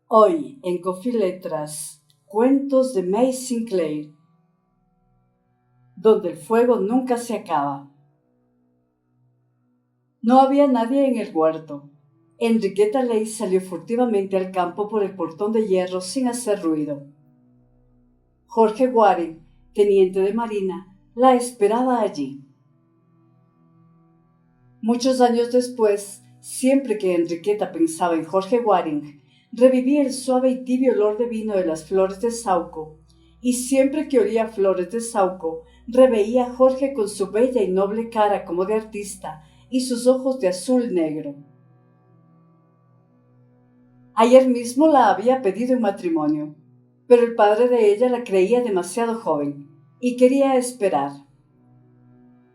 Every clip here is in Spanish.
Hoy en Coffee Letras, cuentos de May Sinclair, donde el fuego nunca se acaba. No había nadie en el huerto. Enriqueta Leigh salió furtivamente al campo por el portón de hierro sin hacer ruido. Jorge Waring, teniente de marina, la esperaba allí. Muchos años después, siempre que Enriqueta pensaba en Jorge Waring, revivía el suave y tibio olor de vino de las flores de Saúco, y siempre que olía flores de Saúco, reveía a Jorge con su bella y noble cara como de artista y sus ojos de azul negro. Ayer mismo la había pedido en matrimonio, pero el padre de ella la creía demasiado joven y quería esperar.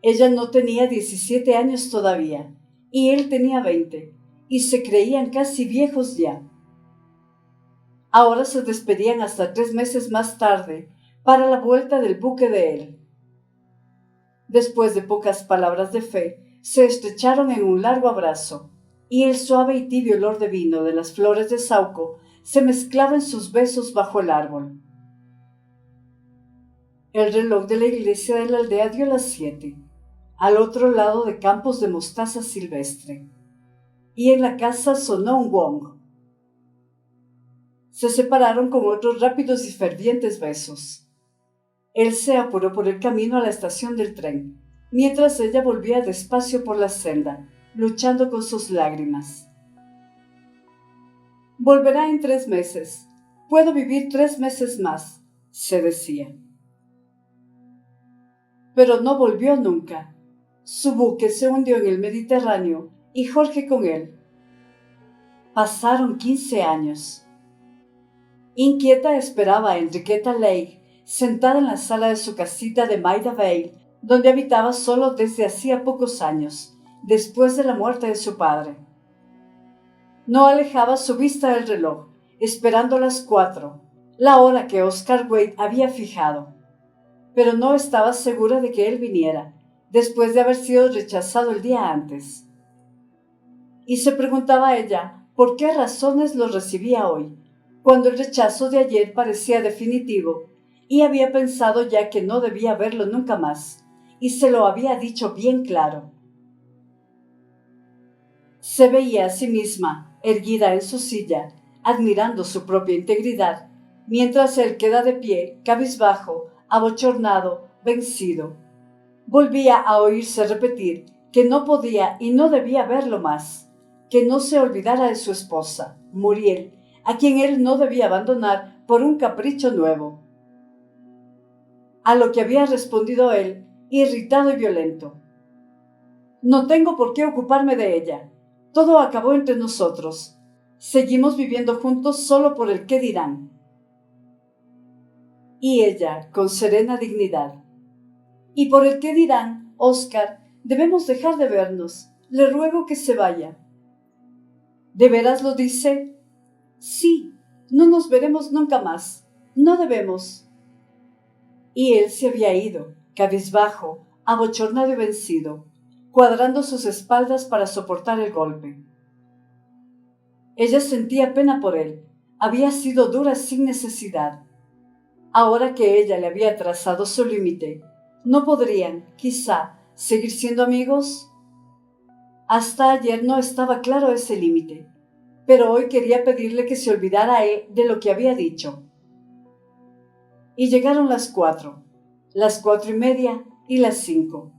Ella no tenía 17 años todavía, y él tenía 20, y se creían casi viejos ya. Ahora se despedían hasta 3 meses más tarde para la vuelta del buque de él. Después de pocas palabras de fe, se estrecharon en un largo abrazo, y el suave y tibio olor de vino de las flores de Saúco se mezclaba en sus besos bajo el árbol. El reloj de la iglesia de la aldea dio las 7, al otro lado de campos de mostaza silvestre, y en la casa sonó un gong. Se separaron con otros rápidos y fervientes besos. Él se apuró por el camino a la estación del tren, mientras ella volvía despacio por la senda, luchando con sus lágrimas. Volverá en 3 meses. Puedo vivir 3 meses más, se decía. Pero no volvió nunca. Su buque se hundió en el Mediterráneo y Jorge con él. Pasaron 15 años. Inquieta esperaba a Enriqueta Leigh, sentada en la sala de su casita de Maida Vale, donde habitaba solo desde hacía pocos años, después de la muerte de su padre. No alejaba su vista del reloj, esperando las 4, la hora que Oscar Wade había fijado. Pero no estaba segura de que él viniera, después de haber sido rechazado el día antes. Y se preguntaba ella por qué razones lo recibía hoy, cuando el rechazo de ayer parecía definitivo, y había pensado ya que no debía verlo nunca más, y se lo había dicho bien claro. Se veía a sí misma, erguida en su silla, admirando su propia integridad, mientras él queda de pie, cabizbajo, abochornado, vencido. Volvía a oírse repetir que no podía y no debía verlo más, que no se olvidara de su esposa, Muriel, a quien él no debía abandonar por un capricho nuevo. A lo que había respondido él, irritado y violento: no tengo por qué ocuparme de ella. Todo acabó entre nosotros. Seguimos viviendo juntos solo por el qué dirán. Y ella, con serena dignidad: y por el qué dirán, Oscar, debemos dejar de vernos. Le ruego que se vaya. ¿De veras lo dice? Sí, no nos veremos nunca más. No debemos. Y él se había ido, cabizbajo, abochornado y vencido, cuadrando sus espaldas para soportar el golpe. Ella sentía pena por él. Había sido dura sin necesidad. Ahora que ella le había trazado su límite, ¿no podrían, quizá, seguir siendo amigos? Hasta ayer no estaba claro ese límite, pero hoy quería pedirle que se olvidara él de lo que había dicho. Y llegaron las 4, las 4:30 y las 5.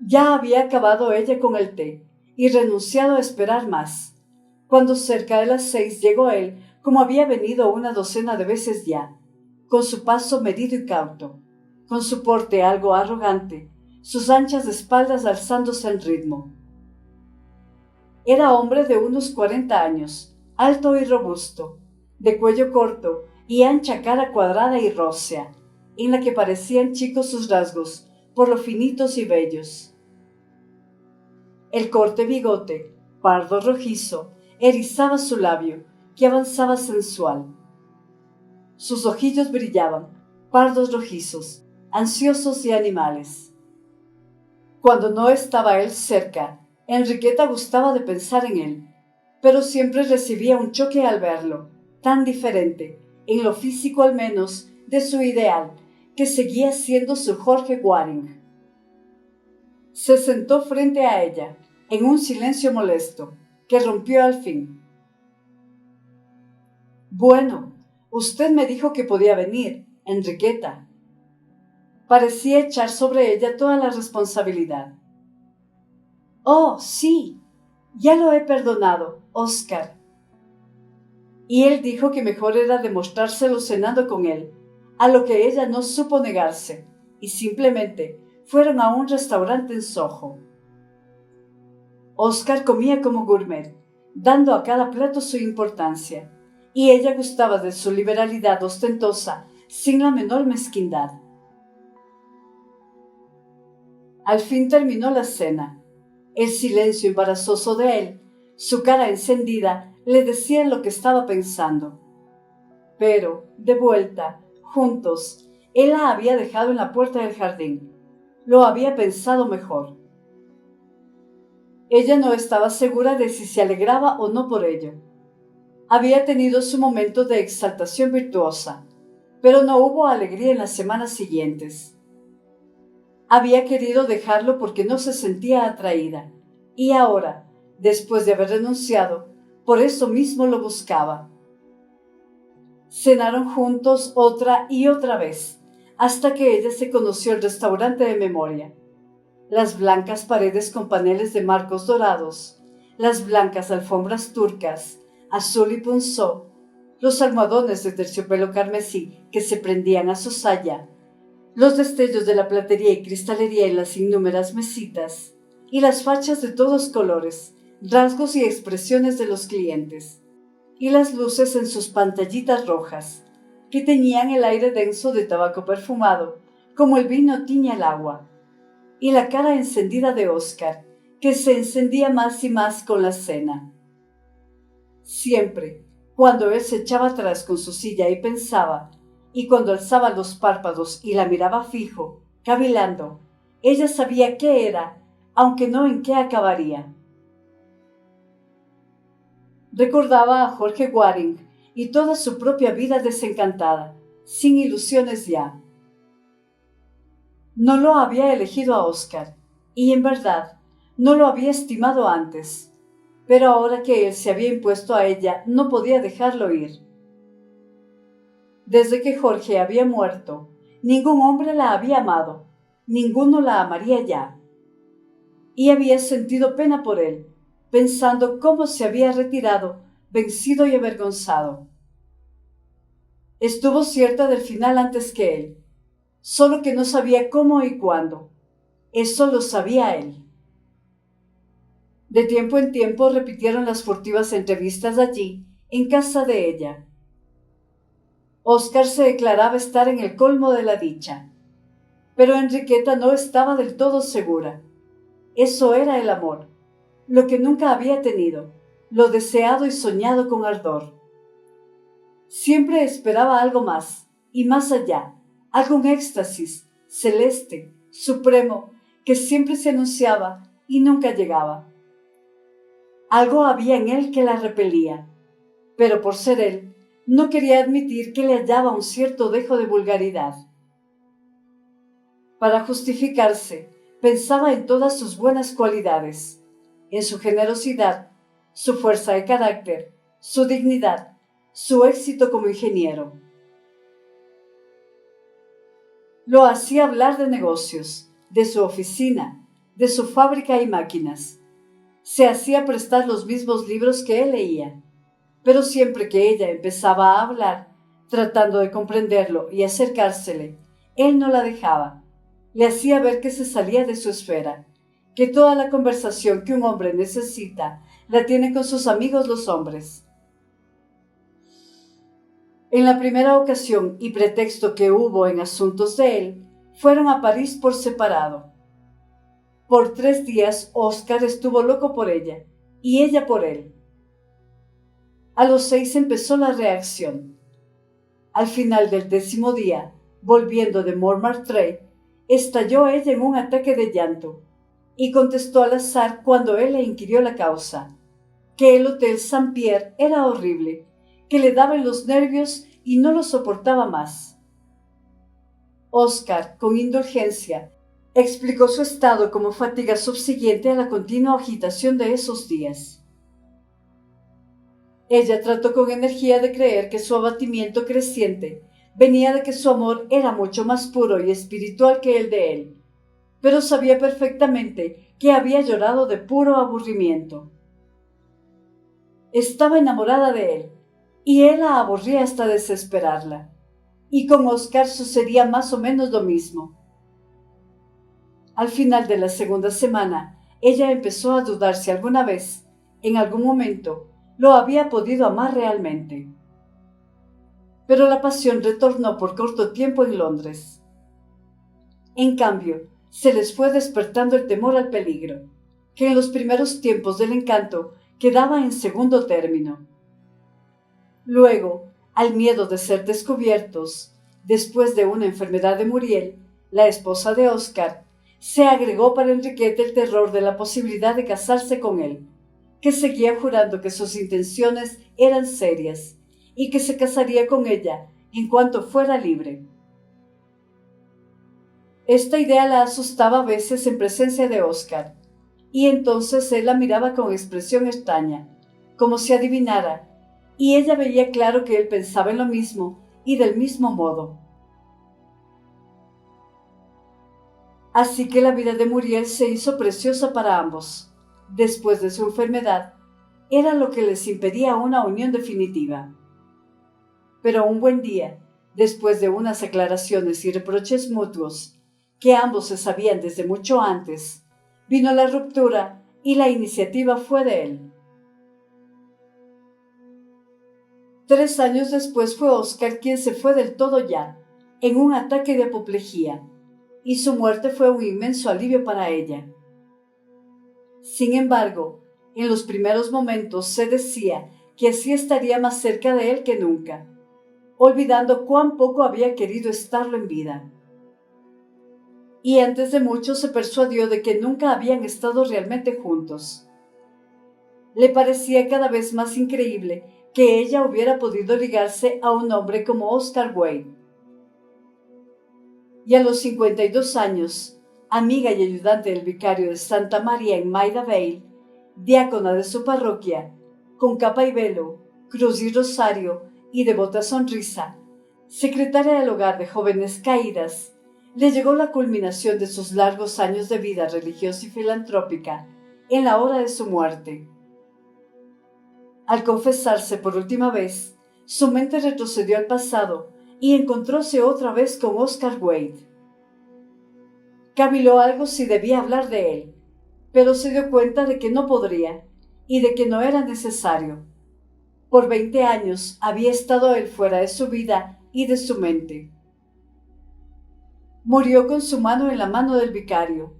Ya había acabado ella con el té y renunciado a esperar más, cuando cerca de las 6 llegó él, como había venido una docena de veces ya, con su paso medido y cauto, con su porte algo arrogante, sus anchas espaldas alzándose en ritmo. Era hombre de unos 40 años, alto y robusto, de cuello corto y ancha cara cuadrada y rósea, en la que parecían chicos sus rasgos, por lo finitos y bellos. El corte bigote, pardo rojizo, erizaba su labio, que avanzaba sensual. Sus ojillos brillaban, pardos rojizos, ansiosos y animales. Cuando no estaba él cerca, Enriqueta gustaba de pensar en él, pero siempre recibía un choque al verlo, tan diferente, en lo físico al menos, de su ideal, que seguía siendo su Jorge Waring. Se sentó frente a ella, en un silencio molesto, que rompió al fin. Bueno, usted me dijo que podía venir, Enriqueta. Parecía echar sobre ella toda la responsabilidad. Oh, sí, ya lo he perdonado, Oscar. Y él dijo que mejor era demostrárselo cenando con él, a lo que ella no supo negarse, y simplemente fueron a un restaurante en Soho. Oscar comía como gourmet, dando a cada plato su importancia, y ella gustaba de su liberalidad ostentosa sin la menor mezquindad. Al fin terminó la cena. El silencio embarazoso de él, su cara encendida, le decían lo que estaba pensando. Pero, de vuelta, juntos, él la había dejado en la puerta del jardín. Lo había pensado mejor. Ella no estaba segura de si se alegraba o no por ello. Había tenido su momento de exaltación virtuosa, pero no hubo alegría en las semanas siguientes. Había querido dejarlo porque no se sentía atraída, y ahora, después de haber renunciado, por eso mismo lo buscaba. Cenaron juntos otra y otra vez, hasta que ella se conoció el restaurante de memoria. Las blancas paredes con paneles de marcos dorados, las blancas alfombras turcas, azul y punzó, los almohadones de terciopelo carmesí que se prendían a su saya, los destellos de la platería y cristalería en las innúmeras mesitas, y las fachas de todos colores, rasgos y expresiones de los clientes, y las luces en sus pantallitas rojas, que teñían el aire denso de tabaco perfumado, como el vino tiñe el agua, y la cara encendida de Oscar, que se encendía más y más con la cena. Siempre, cuando él se echaba atrás con su silla y pensaba, y cuando alzaba los párpados y la miraba fijo, cavilando, ella sabía qué era, aunque no en qué acabaría. Recordaba a Jorge Waring y toda su propia vida desencantada, sin ilusiones ya. No lo había elegido a Oscar, y en verdad no lo había estimado antes, pero ahora que él se había impuesto a ella no podía dejarlo ir. Desde que Jorge había muerto, ningún hombre la había amado, ninguno la amaría ya. Y había sentido pena por él, pensando cómo se había retirado, vencido y avergonzado. Estuvo cierta del final antes que él, solo que no sabía cómo y cuándo. Eso lo sabía él. De tiempo en tiempo repitieron las furtivas entrevistas allí, en casa de ella. Oscar se declaraba estar en el colmo de la dicha, pero Enriqueta no estaba del todo segura. Eso era el amor, lo que nunca había tenido, lo deseado y soñado con ardor. Siempre esperaba algo más, y más allá, algún éxtasis, celeste, supremo, que siempre se anunciaba y nunca llegaba. Algo había en él que la repelía, pero por ser él, no quería admitir que le hallaba un cierto dejo de vulgaridad. Para justificarse, pensaba en todas sus buenas cualidades, en su generosidad, su fuerza de carácter, su dignidad, su éxito como ingeniero. Lo hacía hablar de negocios, de su oficina, de su fábrica y máquinas. Se hacía prestar los mismos libros que él leía, pero siempre que ella empezaba a hablar, tratando de comprenderlo y acercársele, él no la dejaba. Le hacía ver que se salía de su esfera, que toda la conversación que un hombre necesita la tiene con sus amigos los hombres. En la primera ocasión y pretexto que hubo en asuntos de él, fueron a París por separado. Por 3 días Oscar estuvo loco por ella, y ella por él. A los 6 empezó la reacción. Al final del 10º día, volviendo de Montmartre, estalló ella en un ataque de llanto, y contestó al azar cuando él le inquirió la causa. que el Hotel Saint-Pierre era horrible, que le daba en los nervios y no lo soportaba más. Oscar, con indulgencia, explicó su estado como fatiga subsiguiente a la continua agitación de esos días. Ella trató con energía de creer que su abatimiento creciente venía de que su amor era mucho más puro y espiritual que el de él, pero sabía perfectamente que había llorado de puro aburrimiento. Estaba enamorada de él, y él la aburría hasta desesperarla, y con Oscar sucedía más o menos lo mismo. Al final de la segunda semana, ella empezó a dudar si alguna vez, en algún momento, lo había podido amar realmente. Pero la pasión retornó por corto tiempo en Londres. En cambio, se les fue despertando el temor al peligro, que en los primeros tiempos del encanto quedaba en segundo término. Luego, al miedo de ser descubiertos, después de una enfermedad de Muriel, la esposa de Oscar, se agregó para Enriqueta el terror de la posibilidad de casarse con él, que seguía jurando que sus intenciones eran serias y que se casaría con ella en cuanto fuera libre. Esta idea la asustaba a veces en presencia de Oscar, y entonces él la miraba con expresión extraña, como si adivinara, y ella veía claro que él pensaba en lo mismo y del mismo modo. Así que la vida de Muriel se hizo preciosa para ambos. Después de su enfermedad, era lo que les impedía una unión definitiva. Pero un buen día, después de unas aclaraciones y reproches mutuos, que ambos se sabían desde mucho antes, vino la ruptura y la iniciativa fue de él. 3 años después fue Oscar quien se fue del todo ya, en un ataque de apoplejía, y su muerte fue un inmenso alivio para ella. Sin embargo, en los primeros momentos se decía que así estaría más cerca de él que nunca, olvidando cuán poco había querido estarlo en vida. Y antes de mucho se persuadió de que nunca habían estado realmente juntos. Le parecía cada vez más increíble que ella hubiera podido ligarse a un hombre como Oscar Wilde. Y a los 52 años, amiga y ayudante del vicario de Santa María en Maida Vale, diácona de su parroquia, con capa y velo, cruz y rosario y devota sonrisa, secretaria del hogar de jóvenes caídas, le llegó la culminación de sus largos años de vida religiosa y filantrópica en la hora de su muerte. Al confesarse por última vez, su mente retrocedió al pasado y encontróse otra vez con Oscar Wilde. Caviló algo si debía hablar de él, pero se dio cuenta de que no podría y de que no era necesario. Por 20 años había estado él fuera de su vida y de su mente. Murió con su mano en la mano del vicario,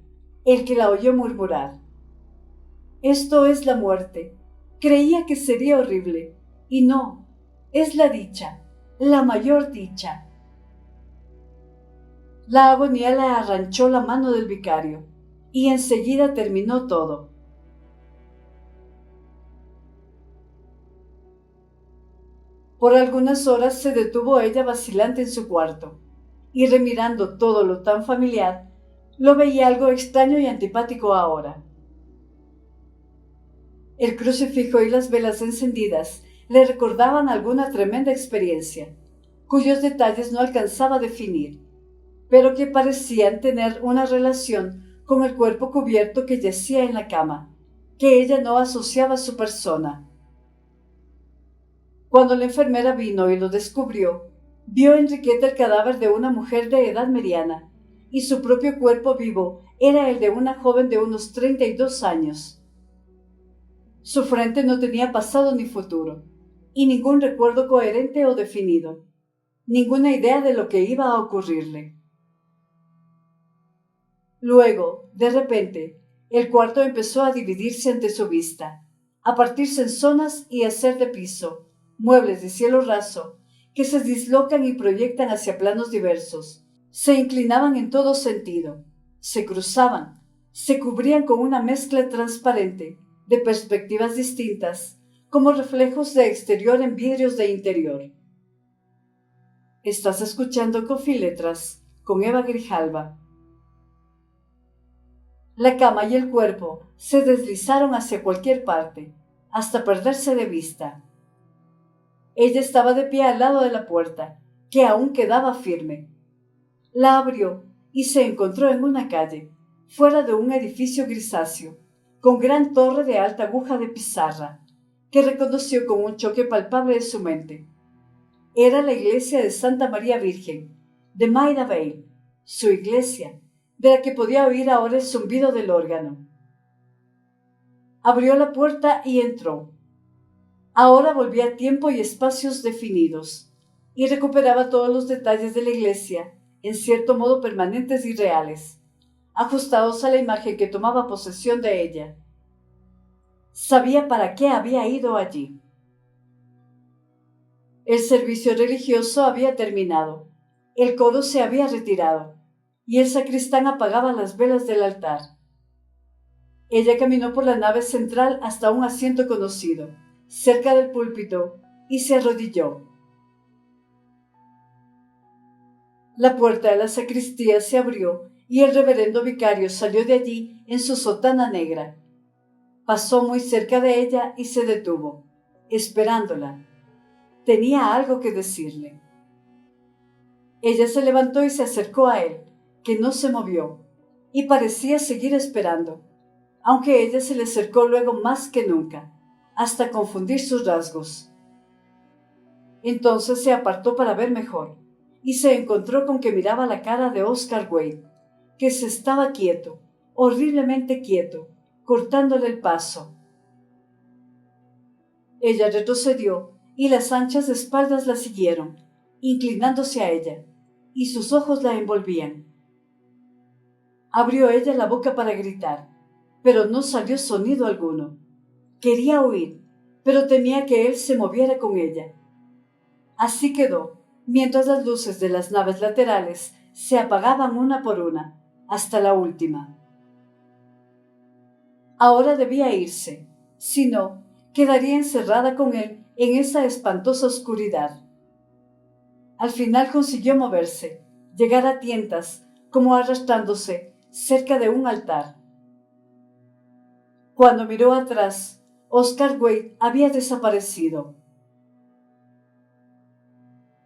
el que la oyó murmurar: «Esto es la muerte. Creía que sería horrible, y no, es la dicha, la mayor dicha». La agonía le arranchó la mano del vicario, y enseguida terminó todo. Por algunas horas se detuvo ella vacilante en su cuarto, y remirando todo lo tan familiar, lo veía algo extraño y antipático ahora. El crucifijo y las velas encendidas le recordaban alguna tremenda experiencia, cuyos detalles no alcanzaba a definir, pero que parecían tener una relación con el cuerpo cubierto que yacía en la cama, que ella no asociaba a su persona. Cuando la enfermera vino y lo descubrió, vio Enriqueta el cadáver de una mujer de edad mediana, y su propio cuerpo vivo era el de una joven de unos 32 años. Su frente no tenía pasado ni futuro, y ningún recuerdo coherente o definido, ninguna idea de lo que iba a ocurrirle. Luego, de repente, el cuarto empezó a dividirse ante su vista, a partirse en zonas y a ser de piso, muebles de cielo raso, que se dislocan y proyectan hacia planos diversos, se inclinaban en todo sentido, se cruzaban, se cubrían con una mezcla transparente, de perspectivas distintas, como reflejos de exterior en vidrios de interior. Estás escuchando Coffee Letras con Eva Grijalva. La cama y el cuerpo se deslizaron hacia cualquier parte, hasta perderse de vista. Ella estaba de pie al lado de la puerta, que aún quedaba firme. La abrió y se encontró en una calle, fuera de un edificio grisáceo, con gran torre de alta aguja de pizarra, que reconoció con un choque palpable de su mente. Era la iglesia de Santa María Virgen, de Maida Vale, su iglesia, de la que podía oír ahora el zumbido del órgano. Abrió la puerta y entró. Ahora volvía a tiempo y espacios definidos, y recuperaba todos los detalles de la iglesia, en cierto modo permanentes y reales, ajustados a la imagen que tomaba posesión de ella. Sabía para qué había ido allí. El servicio religioso había terminado, el coro se había retirado, y el sacristán apagaba las velas del altar. Ella caminó por la nave central hasta un asiento conocido, cerca del púlpito, y se arrodilló. La puerta de la sacristía se abrió y el reverendo vicario salió de allí en su sotana negra. Pasó muy cerca de ella y se detuvo, esperándola. Tenía algo que decirle. Ella se levantó y se acercó a él, que no se movió, y parecía seguir esperando, aunque ella se le acercó luego más que nunca, hasta confundir sus rasgos. Entonces se apartó para ver mejor, y se encontró con que miraba la cara de Oscar Wade, que se estaba quieto, horriblemente quieto, cortándole el paso. Ella retrocedió, y las anchas espaldas la siguieron, inclinándose a ella, y sus ojos la envolvían. Abrió ella la boca para gritar, pero no salió sonido alguno. Quería huir, pero temía que él se moviera con ella. Así quedó, mientras las luces de las naves laterales se apagaban una por una, hasta la última. Ahora debía irse, si no, quedaría encerrada con él en esa espantosa oscuridad. Al final consiguió moverse, llegar a tientas, como arrastrándose, cerca de un altar. Cuando miró atrás, Oscar Wade había desaparecido.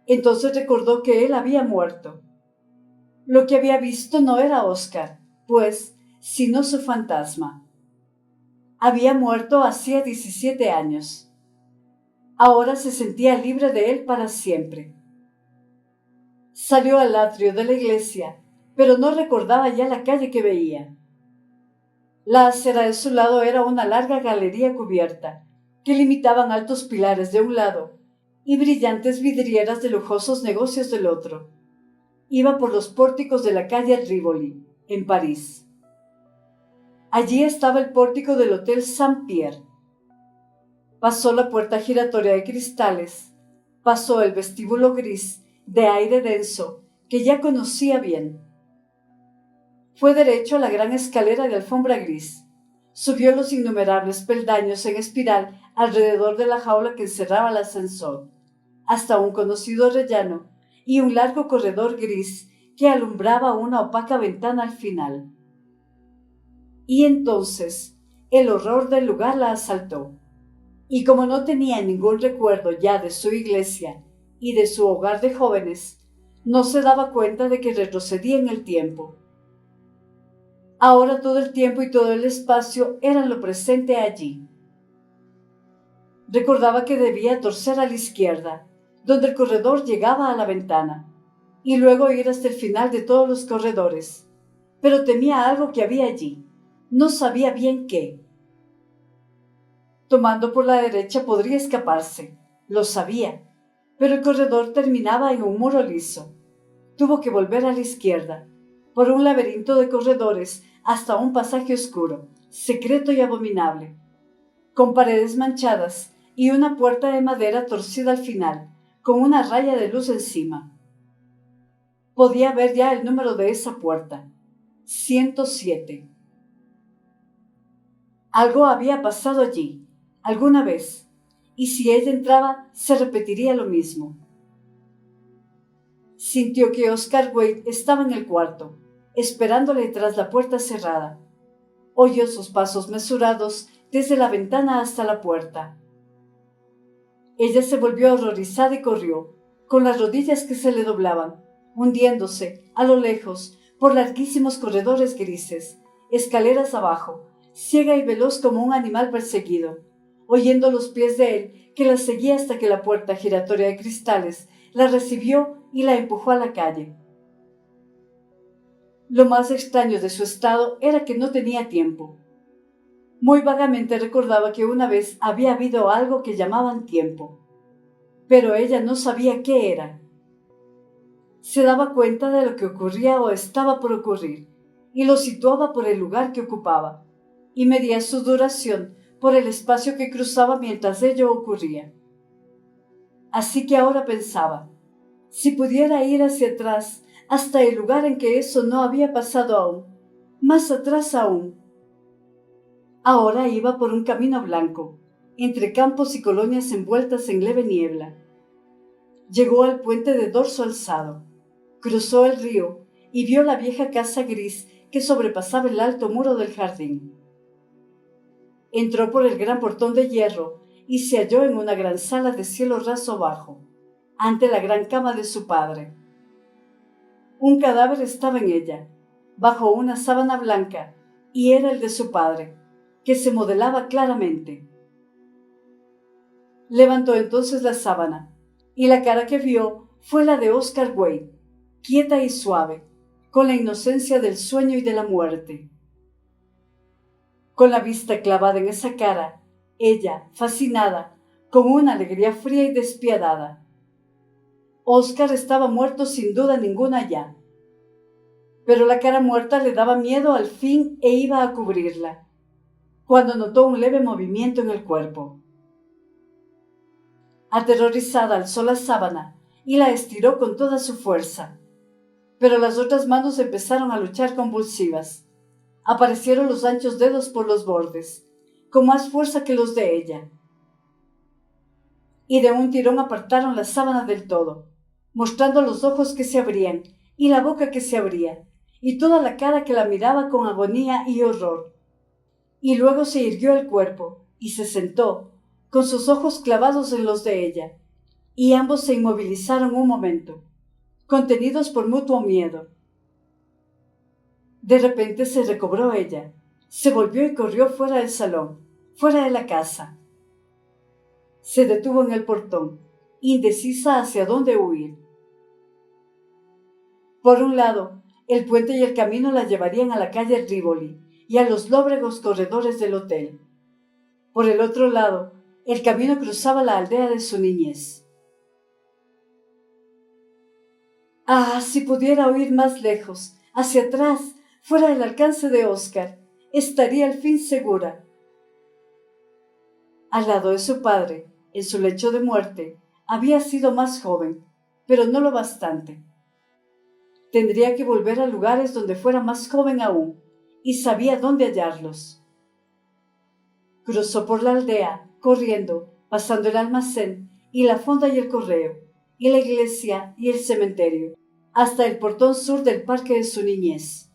Entonces recordó que él había muerto. Lo que había visto no era Oscar, pues, sino su fantasma. Había muerto hacía 17 años. Ahora se sentía libre de él para siempre. Salió al atrio de la iglesia, pero no recordaba ya la calle que veía. La acera de su lado era una larga galería cubierta, que limitaban altos pilares de un lado y brillantes vidrieras de lujosos negocios del otro. Iba por los pórticos de la calle Rivoli, en París. Allí estaba el pórtico del Hotel Saint-Pierre. Pasó la puerta giratoria de cristales, pasó el vestíbulo gris, de aire denso, que ya conocía bien. Fue derecho a la gran escalera de alfombra gris. Subió los innumerables peldaños en espiral alrededor de la jaula que encerraba el ascensor, hasta un conocido rellano y un largo corredor gris que alumbraba una opaca ventana al final. Y entonces el horror del lugar la asaltó, y como no tenía ningún recuerdo ya de su iglesia y de su hogar de jóvenes, no se daba cuenta de que retrocedía en el tiempo. Ahora todo el tiempo y todo el espacio eran lo presente allí. Recordaba que debía torcer a la izquierda, donde el corredor llegaba a la ventana, y luego ir hasta el final de todos los corredores, pero temía algo que había allí. No sabía bien qué. Tomando por la derecha podría escaparse, lo sabía, pero el corredor terminaba en un muro liso. Tuvo que volver a la izquierda, por un laberinto de corredores hasta un pasaje oscuro, secreto y abominable, con paredes manchadas y una puerta de madera torcida al final, con una raya de luz encima. Podía ver ya el número de esa puerta: 107. Algo había pasado allí, alguna vez, y si ella entraba, se repetiría lo mismo. Sintió que Oscar Wade estaba en el cuarto, esperándole tras la puerta cerrada. Oyó sus pasos mesurados desde la ventana hasta la puerta. Ella se volvió horrorizada y corrió, con las rodillas que se le doblaban, hundiéndose, a lo lejos, por larguísimos corredores grises, escaleras abajo, ciega y veloz como un animal perseguido, oyendo los pies de él que la seguía hasta que la puerta giratoria de cristales la recibió y la empujó a la calle. Lo más extraño de su estado era que no tenía tiempo. Muy vagamente recordaba que una vez había habido algo que llamaban tiempo, pero ella no sabía qué era. Se daba cuenta de lo que ocurría o estaba por ocurrir, y lo situaba por el lugar que ocupaba, y medía su duración por el espacio que cruzaba mientras ello ocurría. Así que ahora pensaba, si pudiera ir hacia atrás, hasta el lugar en que eso no había pasado aún, más atrás aún. Ahora iba por un camino blanco, entre campos y colonias envueltas en leve niebla. Llegó al puente de dorso alzado, cruzó el río y vio la vieja casa gris que sobrepasaba el alto muro del jardín. Entró por el gran portón de hierro y se halló en una gran sala de cielo raso bajo, ante la gran cama de su padre. Un cadáver estaba en ella, bajo una sábana blanca, y era el de su padre, que se modelaba claramente. Levantó entonces la sábana, y la cara que vio fue la de Oscar Wade, quieta y suave, con la inocencia del sueño y de la muerte. Con la vista clavada en esa cara, ella, fascinada, con una alegría fría y despiadada. Oscar estaba muerto sin duda ninguna ya. Pero la cara muerta le daba miedo al fin e iba a cubrirla, cuando notó un leve movimiento en el cuerpo. Aterrorizada alzó la sábana y la estiró con toda su fuerza, pero las otras manos empezaron a luchar convulsivas. Aparecieron los anchos dedos por los bordes, con más fuerza que los de ella, y de un tirón apartaron la sábana del todo, mostrando los ojos que se abrían y la boca que se abría, y toda la cara que la miraba con agonía y horror. Y luego se irguió el cuerpo y se sentó, con sus ojos clavados en los de ella, y ambos se inmovilizaron un momento, contenidos por mutuo miedo. De repente se recobró ella, se volvió y corrió fuera del salón, fuera de la casa. Se detuvo en el portón, indecisa hacia dónde huir. Por un lado, el puente y el camino la llevarían a la calle Rivoli y a los lóbregos corredores del hotel. Por el otro lado, el camino cruzaba la aldea de su niñez. Ah, si pudiera huir más lejos, hacia atrás, fuera del alcance de Oscar, estaría al fin segura. Al lado de su padre, en su lecho de muerte, había sido más joven, pero no lo bastante. Tendría que volver a lugares donde fuera más joven aún, y sabía dónde hallarlos. Cruzó por la aldea, corriendo, pasando el almacén, y la fonda y el correo, y la iglesia y el cementerio, hasta el portón sur del parque de su niñez.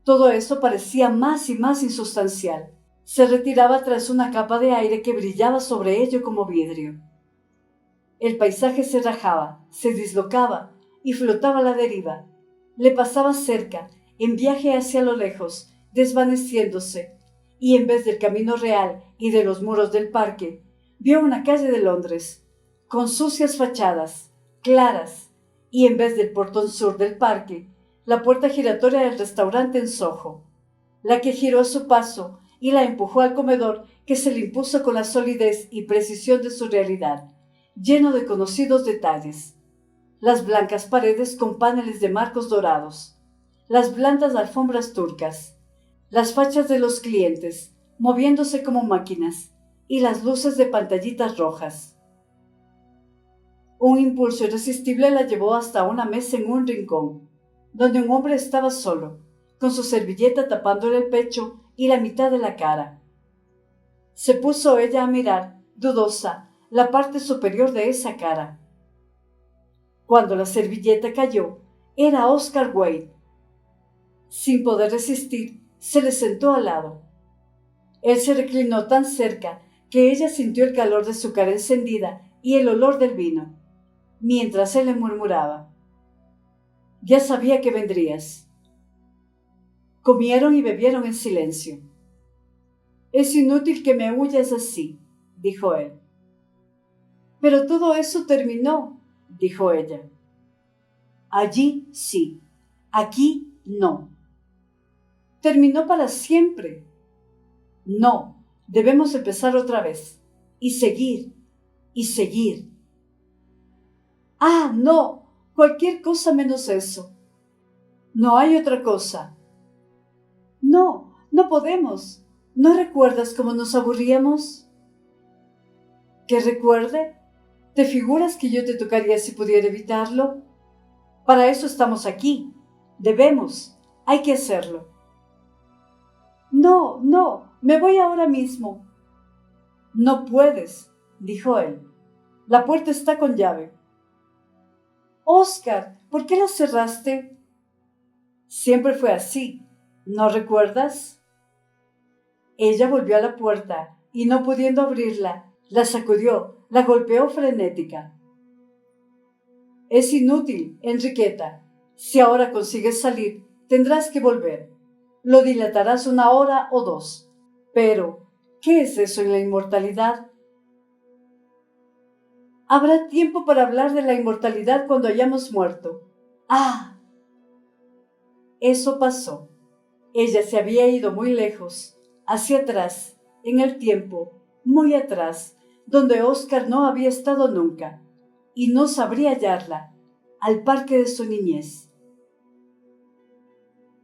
Todo eso parecía más y más insustancial. Se retiraba tras una capa de aire que brillaba sobre ello como vidrio. El paisaje se rajaba, se dislocaba y flotaba a la deriva. Le pasaba cerca, en viaje hacia lo lejos, desvaneciéndose, y en vez del camino real y de los muros del parque, vio una calle de Londres, con sucias fachadas, claras, y en vez del portón sur del parque, la puerta giratoria del restaurante en Soho, la que giró a su paso y la empujó al comedor que se le impuso con la solidez y precisión de su realidad, lleno de conocidos detalles. Las blancas paredes con paneles de marcos dorados, las blandas alfombras turcas, las fachas de los clientes, moviéndose como máquinas, y las luces de pantallitas rojas. Un impulso irresistible la llevó hasta una mesa en un rincón, donde un hombre estaba solo, con su servilleta tapándole el pecho y la mitad de la cara. Se puso ella a mirar, dudosa, la parte superior de esa cara. Cuando la servilleta cayó, era Oscar Wade. Sin poder resistir, se le sentó al lado. Él se reclinó tan cerca que ella sintió el calor de su cara encendida y el olor del vino, mientras él le murmuraba: «Ya sabía que vendrías». Comieron y bebieron en silencio. «Es inútil que me huyas así», dijo él. «Pero todo eso terminó», dijo ella. «Allí sí, aquí no». «Terminó para siempre». «No, debemos empezar otra vez, y seguir, y seguir». «Ah, no, cualquier cosa menos eso». «No hay otra cosa». «No, no podemos. ¿No recuerdas cómo nos aburríamos?» «¿Que recuerde? ¿Te figuras que yo te tocaría si pudiera evitarlo? Para eso estamos aquí. Debemos. Hay que hacerlo». «No, no, me voy ahora mismo». «No puedes», dijo él. «La puerta está con llave». «Oscar, ¿por qué la cerraste?» «Siempre fue así. ¿No recuerdas?» Ella volvió a la puerta y, no pudiendo abrirla, la sacudió, la golpeó frenética. «Es inútil, Enriqueta. Si ahora consigues salir, tendrás que volver. Lo dilatarás 1 hora o 2. Pero, ¿qué es eso en la inmortalidad?» «Habrá tiempo para hablar de la inmortalidad cuando hayamos muerto». «Ah». Eso pasó. Ella se había ido muy lejos, hacia atrás, en el tiempo, muy atrás, donde Oscar no había estado nunca, y no sabría hallarla, al parque de su niñez.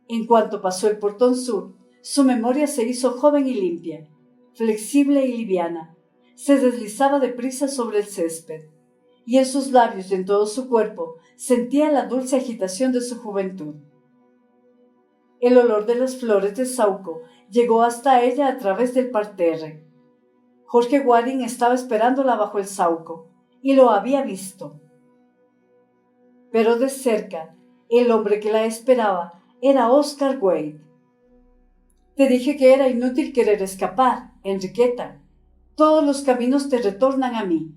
En cuanto pasó el portón sur, su memoria se hizo joven y limpia, flexible y liviana. Se deslizaba deprisa sobre el césped, y en sus labios y en todo su cuerpo sentía la dulce agitación de su juventud. El olor de las flores de saúco llegó hasta ella a través del parterre. Jorge Waring estaba esperándola bajo el saúco, y lo había visto. Pero de cerca, el hombre que la esperaba era Oscar Wade. «Te dije que era inútil querer escapar, Enriqueta. Todos los caminos te retornan a mí.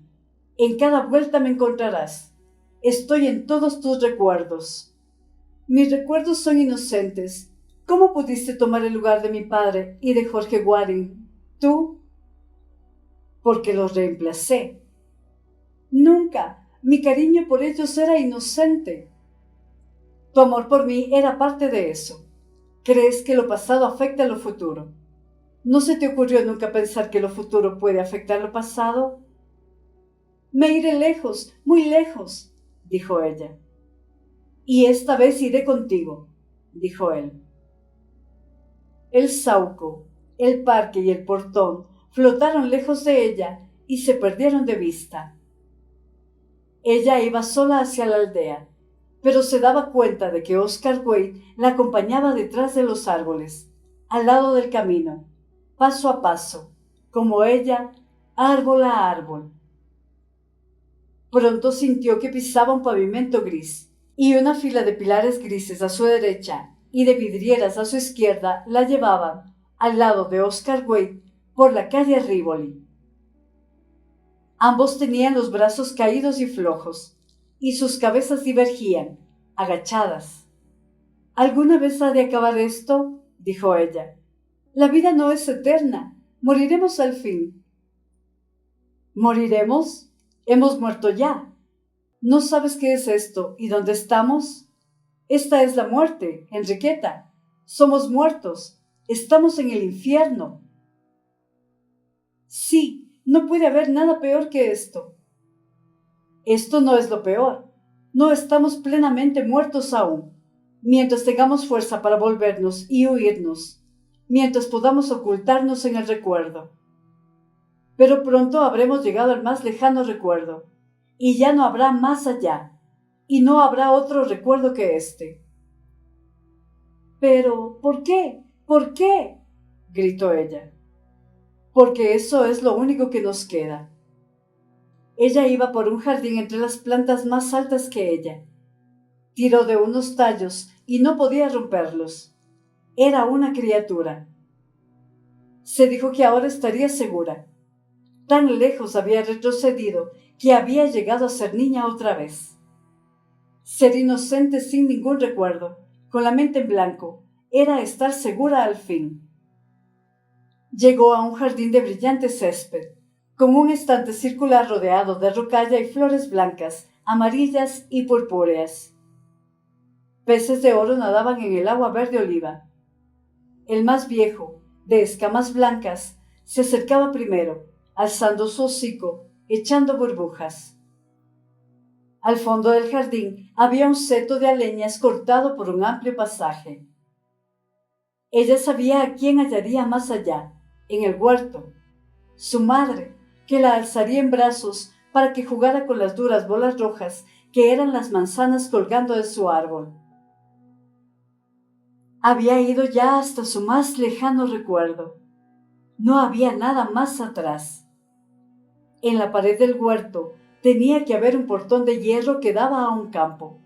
En cada vuelta me encontrarás. Estoy en todos tus recuerdos». «Mis recuerdos son inocentes. ¿Cómo pudiste tomar el lugar de mi padre y de Jorge Waring? ¿Tú?» «Porque los reemplacé». «Nunca. Mi cariño por ellos era inocente». «Tu amor por mí era parte de eso. ¿Crees que lo pasado afecta a lo futuro? ¿No se te ocurrió nunca pensar que lo futuro puede afectar lo pasado?» «Me iré lejos, muy lejos», dijo ella. «Y esta vez iré contigo», dijo él. El saúco, el parque y el portón flotaron lejos de ella y se perdieron de vista. Ella iba sola hacia la aldea, pero se daba cuenta de que Oscar Wade la acompañaba detrás de los árboles, al lado del camino, paso a paso, como ella, árbol a árbol. Pronto sintió que pisaba un pavimento gris, y una fila de pilares grises a su derecha y de vidrieras a su izquierda la llevaban, al lado de Oscar Wade, por la calle Rivoli. Ambos tenían los brazos caídos y flojos, y sus cabezas divergían, agachadas. «¿Alguna vez ha de acabar esto?», dijo ella. «La vida no es eterna. Moriremos al fin». «¿Moriremos? Hemos muerto ya. ¿No sabes qué es esto y dónde estamos? Esta es la muerte, Enriqueta. Somos muertos. Estamos en el infierno». «Sí, no puede haber nada peor que esto». «Esto no es lo peor. No estamos plenamente muertos aún. Mientras tengamos fuerza para volvernos y huirnos, mientras podamos ocultarnos en el recuerdo. Pero pronto habremos llegado al más lejano recuerdo, y ya no habrá más allá, y no habrá otro recuerdo que este». Pero, ¿por qué? ¿Por qué? Gritó ella. Porque eso es lo único que nos queda. Ella iba por un jardín entre las plantas más altas que ella. Tiró de unos tallos y no podía romperlos. Era una criatura. Se dijo que ahora estaría segura. Tan lejos había retrocedido que había llegado a ser niña otra vez. Ser inocente sin ningún recuerdo, con la mente en blanco, era estar segura al fin. Llegó a un jardín de brillante césped, con un estante circular rodeado de rocalla y flores blancas, amarillas y purpúreas. Peces de oro nadaban en el agua verde oliva. El más viejo, de escamas blancas, se acercaba primero, alzando su hocico, echando burbujas. Al fondo del jardín había un seto de aleñas cortado por un amplio pasaje. Ella sabía a quién hallaría más allá, en el huerto. Su madre, que la alzaría en brazos para que jugara con las duras bolas rojas que eran las manzanas colgando de su árbol. Había ido ya hasta su más lejano recuerdo. No había nada más atrás. En la pared del huerto tenía que haber un portón de hierro que daba a un campo.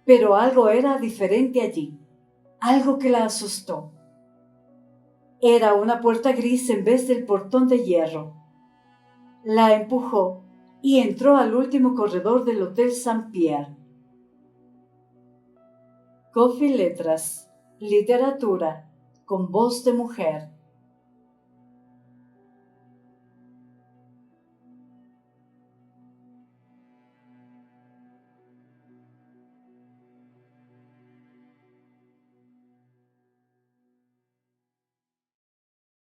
Pero algo era diferente allí, algo que la asustó. Era una puerta gris en vez del portón de hierro. La empujó y entró al último corredor del Hotel Saint-Pierre. Coffee Letras, literatura, con voz de mujer.